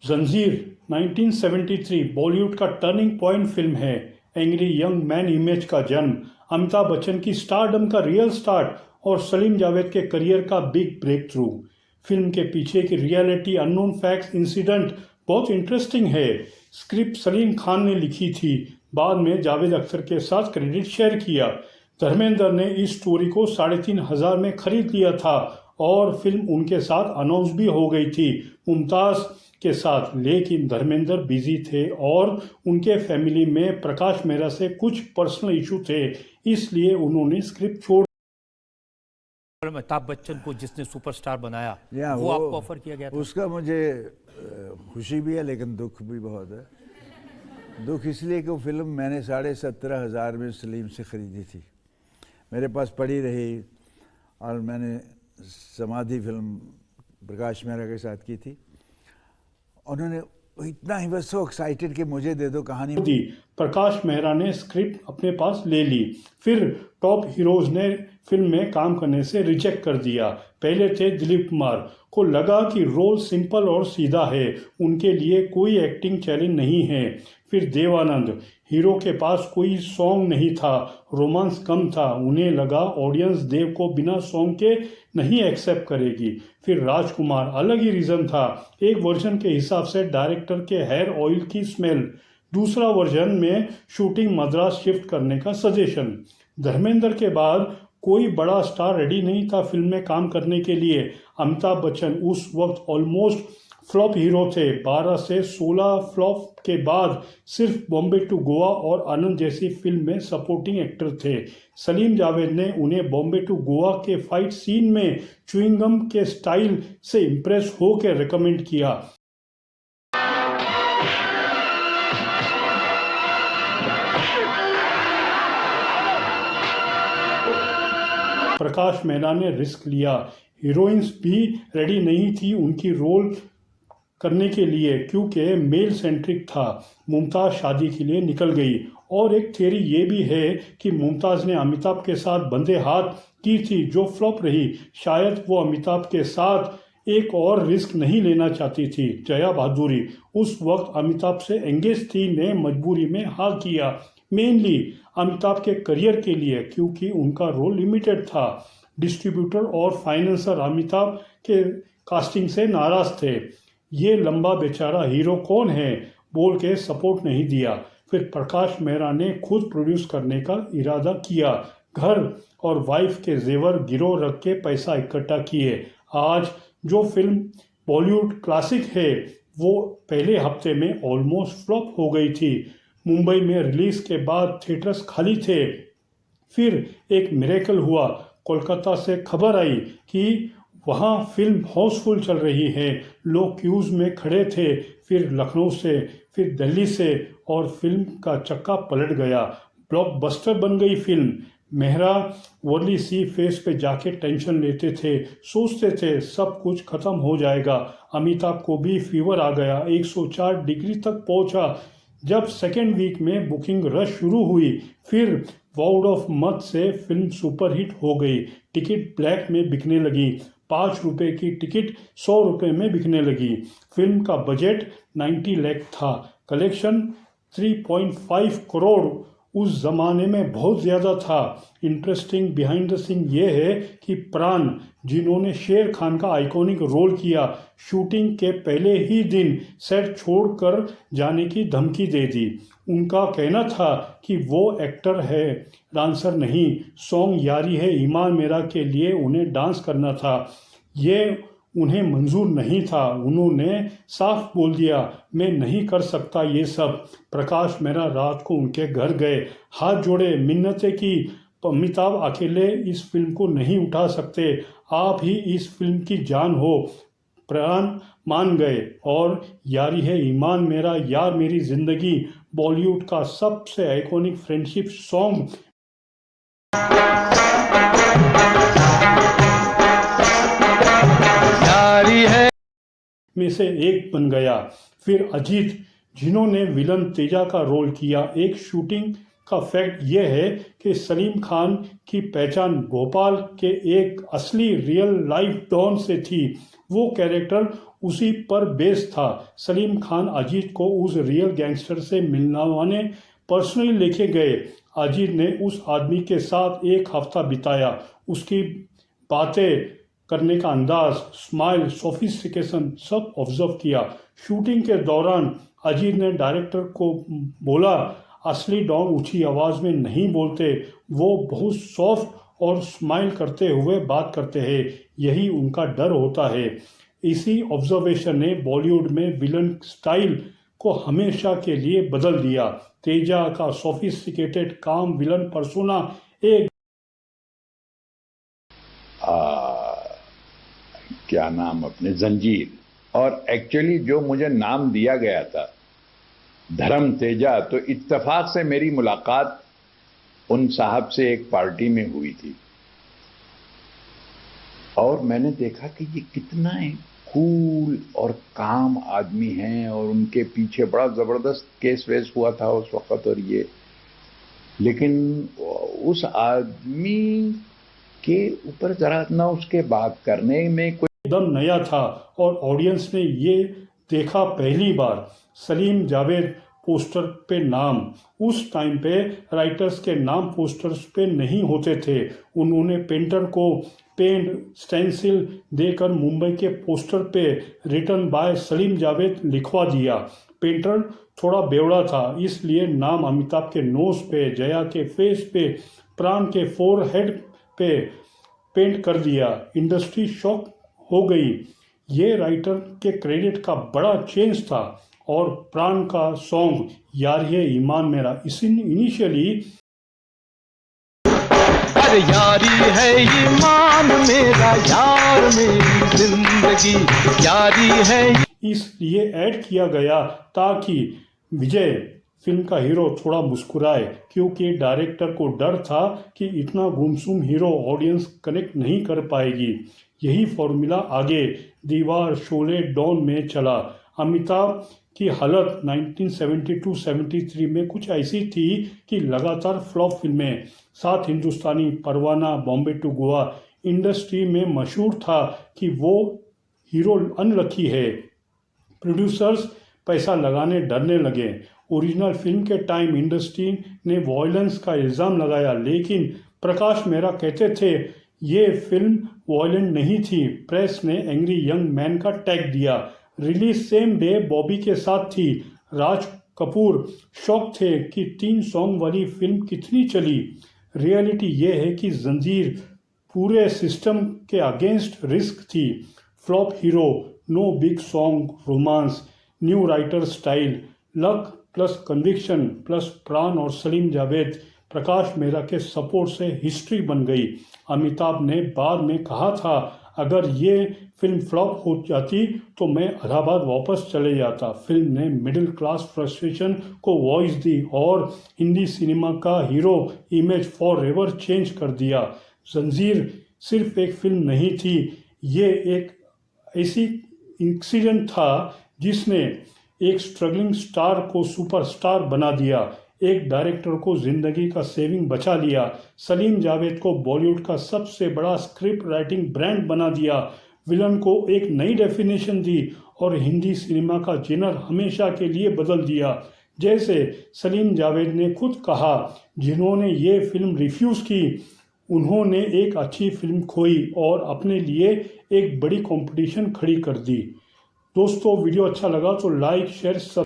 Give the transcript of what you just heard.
जंजीर 1973 बॉलीवुड का turning point film है। एंग्री यंग मैन इमेज का जन्म, अमिताभ बच्चन की स्टारडम का रियल स्टार्ट और सलीम जावेद के करियर का बिग ब्रेक थ्रू। फिल्म के पीछे की रियलिटी, अननोन फैक्ट्स, इंसिडेंट बहुत इंटरेस्टिंग है। स्क्रिप्ट सलीम खान ने लिखी थी, बाद में जावेद अख्तर के साथ क्रेडिट शेयर किया। धर्मेंद्र ने इस स्टोरी को 3,500 में खरीद लिया था और फिल्म उनके साथ अनाउंस भी हो गई थी मुमताज़ के साथ, लेकिन धर्मेंद्र बिजी थे और उनके फैमिली में प्रकाश मेहरा से कुछ पर्सनल इशू थे, इसलिए उन्होंने स्क्रिप्ट छोड़। अमिताभ बच्चन को जिसने सुपरस्टार बनाया वो आपको ऑफर किया गया था? उसका मुझे खुशी भी है लेकिन दुख भी बहुत है। दुख इसलिए कि वो फिल्म मैंने 17,500 में सलीम से ख़रीदी थी, मेरे पास पड़ी रही और मैंने समाधि फिल्म प्रकाश मेहरा के साथ की थी। उन्होंने इतना ही बस सो एक्साइटेड कि मुझे दे दो कहानी दी। प्रकाश मेहरा ने स्क्रिप्ट अपने पास ले ली, फिर टॉप हीरोज ने फिल्म में काम करने से रिजेक्ट कर दिया। पहले थे दिलीप कुमार, को लगा कि रोल सिंपल और सीधा है, उनके लिए कोई एक्टिंग चैलेंज नहीं है। फिर देवानंद, हीरो के पास कोई सॉन्ग नहीं था, रोमांस कम था, उन्हें लगा ऑडियंस देव को बिना सॉन्ग के नहीं एक्सेप्ट करेगी। फिर राजकुमार, अलग ही रीज़न था, एक वर्जन के हिसाब से डायरेक्टर के हेयर ऑयल की स्मेल, दूसरा वर्जन में शूटिंग मद्रास शिफ्ट करने का सजेशन। धर्मेंद्र के बाद कोई बड़ा स्टार रेडी नहीं था फिल्म में काम करने के लिए। अमिताभ बच्चन उस वक्त ऑलमोस्ट फ्लॉप हीरो थे। 12 से 16 फ्लॉप के बाद सिर्फ बॉम्बे टू गोवा और आनंद जैसी फिल्म में सपोर्टिंग एक्टर थे। सलीम जावेद ने उन्हें बॉम्बे टू गोवा के फाइट सीन में च्युइंगम के स्टाइल से इम्प्रेस होकर रिकमेंड किया। प्रकाश मेहरा ने रिस्क लिया, हीरोइंस भी रेडी नहीं थी उनकी रोल करने के लिए क्योंकि मेल सेंट्रिक था। मुमताज़ शादी के लिए निकल गई और एक थियरी ये भी है कि मुमताज़ ने अमिताभ के साथ बंधे हाथ की थी जो फ्लॉप रही। शायद वो अमिताभ के साथ एक और रिस्क नहीं लेना चाहती थी। जया बहादुरी उस वक्त अमिताभ से एंगेज थी, ने मजबूरी में हाँ किया, मेनली अमिताभ के करियर के लिए क्योंकि उनका रोल लिमिटेड था। डिस्ट्रीब्यूटर और फाइनेंसर अमिताभ के कास्टिंग से नाराज थे, ये लंबा बेचारा हीरो कौन है बोल के सपोर्ट नहीं दिया। फिर प्रकाश मेहरा ने खुद प्रोड्यूस करने का इरादा किया, घर और वाइफ के जेवर गिरोह रख के पैसा इकट्ठा किए। आज जो फिल्म बॉलीवुड क्लासिक है वो पहले हफ्ते में ऑलमोस्ट फ्लॉप हो गई थी। मुंबई में रिलीज के बाद थिएटर्स खाली थे। फिर एक मिरेकल हुआ, कोलकाता से खबर आई कि वहाँ फिल्म हाउसफुल चल रही है, लोग क्यूज में खड़े थे। फिर लखनऊ से, फिर दिल्ली से और फिल्म का चक्का पलट गया, ब्लॉकबस्टर बन गई फिल्म। मेहरा वर्ली सी फेस पे जाके टेंशन लेते थे, सोचते थे सब कुछ खत्म हो जाएगा। अमिताभ को भी फीवर आ गया, 104 डिग्री तक पहुंचा। जब सेकेंड वीक में बुकिंग रश शुरू हुई, फिर वर्ड ऑफ माउथ से फिल्म सुपरहिट हो गई। टिकट ब्लैक में बिकने लगी, 5 रुपए की टिकट 100 रुपए में बिकने लगी। फिल्म का बजट 90 लाख था, कलेक्शन 3.5 करोड़ उस जमाने में बहुत ज़्यादा था। इंटरेस्टिंग बिहाइंड द सीन ये है कि प्राण, जिन्होंने शेर खान का आइकॉनिक रोल किया, शूटिंग के पहले ही दिन सेट छोड़कर जाने की धमकी दे दी। उनका कहना था कि वो एक्टर है, डांसर नहीं। सॉन्ग यारी है ईमान मेरा के लिए उन्हें डांस करना था, ये उन्हें मंजूर नहीं था। उन्होंने साफ बोल दिया, मैं नहीं कर सकता ये सब। प्रकाश मेहरा रात को उनके घर गए, हाथ जोड़े, मिन्नतें की, अमिताभ अकेले इस फिल्म को नहीं उठा सकते, आप ही इस फिल्म की जान हो। प्राण मान गए और यारी है ईमान मेरा यार मेरी जिंदगी बॉलीवुड का सबसे आइकॉनिक फ्रेंडशिप सॉन्ग में से एक बन गया। फिर अजीत, जिन्होंने विलन तेजा का रोल किया, एक शूटिंग का फैक्ट यह है कि सलीम खान की पहचान भोपाल के एक असली रियल लाइफ डॉन से थी। वो कैरेक्टर उसी पर बेस था। सलीम खान अजीत को उस रियल गैंगस्टर से मिलवाने पर्सनली लेके गए। अजीत ने उस आदमी के साथ एक हफ्ता बिताया। उसकी बातें करने का अंदाज, स्माइल, सोफिस्टिकेशन सब ऑब्जर्व किया। शूटिंग के दौरान अजीत ने डायरेक्टर को बोला, असली डॉन ऊंची आवाज़ में नहीं बोलते, वो बहुत सॉफ्ट और स्माइल करते हुए बात करते हैं, यही उनका डर होता है। इसी ऑब्जर्वेशन ने बॉलीवुड में विलन स्टाइल को हमेशा के लिए बदल दिया। तेजा का सोफिस्टिकेटेड काम विलन पर्सोना एक क्या नाम अपने जंजीर, और एक्चुअली जो मुझे नाम दिया गया था धर्म तेजा, तो इत्तेफाक से मेरी मुलाकात उन साहब से एक पार्टी में हुई थी और मैंने देखा कि ये कितना कूल और काम आदमी हैं और उनके पीछे बड़ा ज़बरदस्त केस वेस हुआ था उस वक़्त और ये, लेकिन उस आदमी के ऊपर ज़रा ना उसके बात करने में कोई एकदम नया था और ऑडियंस ने ये देखा पहली बार। सलीम जावेद पोस्टर पे नाम, उस टाइम पे राइटर्स के नाम पोस्टर्स पे नहीं होते थे। उन्होंने पेंटर को पेंट स्टेंसिल देकर मुंबई के पोस्टर पे रिटन बाय सलीम जावेद लिखवा दिया। पेंटर थोड़ा बेवड़ा था, इसलिए नाम अमिताभ के नोज पे, जया के फेस पे, प्राण के फोरहेड पे पेंट कर दिया। इंडस्ट्री शॉक हो गई। ये राइटर के क्रेडिट का बड़ा चेंज था। और प्राण का सॉन्ग यार ये ईमान मेरा, इनिशियली अरे यारी है ईमान मेरा, यार मेरी जिंदगी यारी है, इसलिए ऐड किया गया ताकि विजय फिल्म का हीरो थोड़ा मुस्कुराए, क्योंकि डायरेक्टर को डर था कि इतना गुमसुम हीरो ऑडियंस कनेक्ट नहीं कर पाएगी। यही फॉर्मूला आगे दीवार, शोले, डॉन में चला। अमिताभ की हालत 1972-73 में कुछ ऐसी थी कि लगातार फ्लॉप फिल्में, साथ हिंदुस्तानी, परवाना, बॉम्बे टू गोवा, इंडस्ट्री में मशहूर था कि वो हीरो अनलकी है। प्रोड्यूसर्स पैसा लगाने डरने लगे। ओरिजिनल फिल्म के टाइम इंडस्ट्री ने वॉयलेंस का इल्ज़ाम लगाया, लेकिन प्रकाश मेहरा कहते थे ये फिल्म वॉयलेंट नहीं थी। प्रेस ने एंग्री यंग मैन का टैग दिया। रिलीज सेम डे बॉबी के साथ थी। राज कपूर शॉक थे कि 3 सॉन्ग वाली फिल्म कितनी चली। रियलिटी ये है कि जंजीर पूरे सिस्टम के अगेंस्ट रिस्क थी। Flop hero, no big song, romance, new writer style, luck plus conviction plus Pran और सलीम जावेद, प्रकाश मेहरा के सपोर्ट से हिस्ट्री बन गई। अमिताभ ने बाद में कहा था, अगर ये फिल्म फ्लॉप हो जाती तो मैं इलाहाबाद वापस चले जाता। फिल्म ने मिडिल क्लास फ्रस्ट्रेशन को वॉइस दी और हिंदी सिनेमा का hero image for ever change कर दिया। जंजीर सिर्फ एक फिल्म नहीं थी, ये एक ऐसी इंसिडेंट था जिसने एक स्ट्रगलिंग स्टार को सुपरस्टार बना दिया, एक डायरेक्टर को जिंदगी का सेविंग बचा लिया, सलीम जावेद को बॉलीवुड का सबसे बड़ा स्क्रिप्ट राइटिंग ब्रांड बना दिया, विलन को एक नई डेफिनेशन दी और हिंदी सिनेमा का जेनर हमेशा के लिए बदल दिया। जैसे सलीम जावेद ने खुद कहा, जिन्होंने ये फिल्म रिफ्यूज़ की उन्होंने एक अच्छी फिल्म खोई और अपने लिए एक बड़ी कंपटीशन खड़ी कर दी। दोस्तों वीडियो अच्छा लगा तो लाइक शेयर सब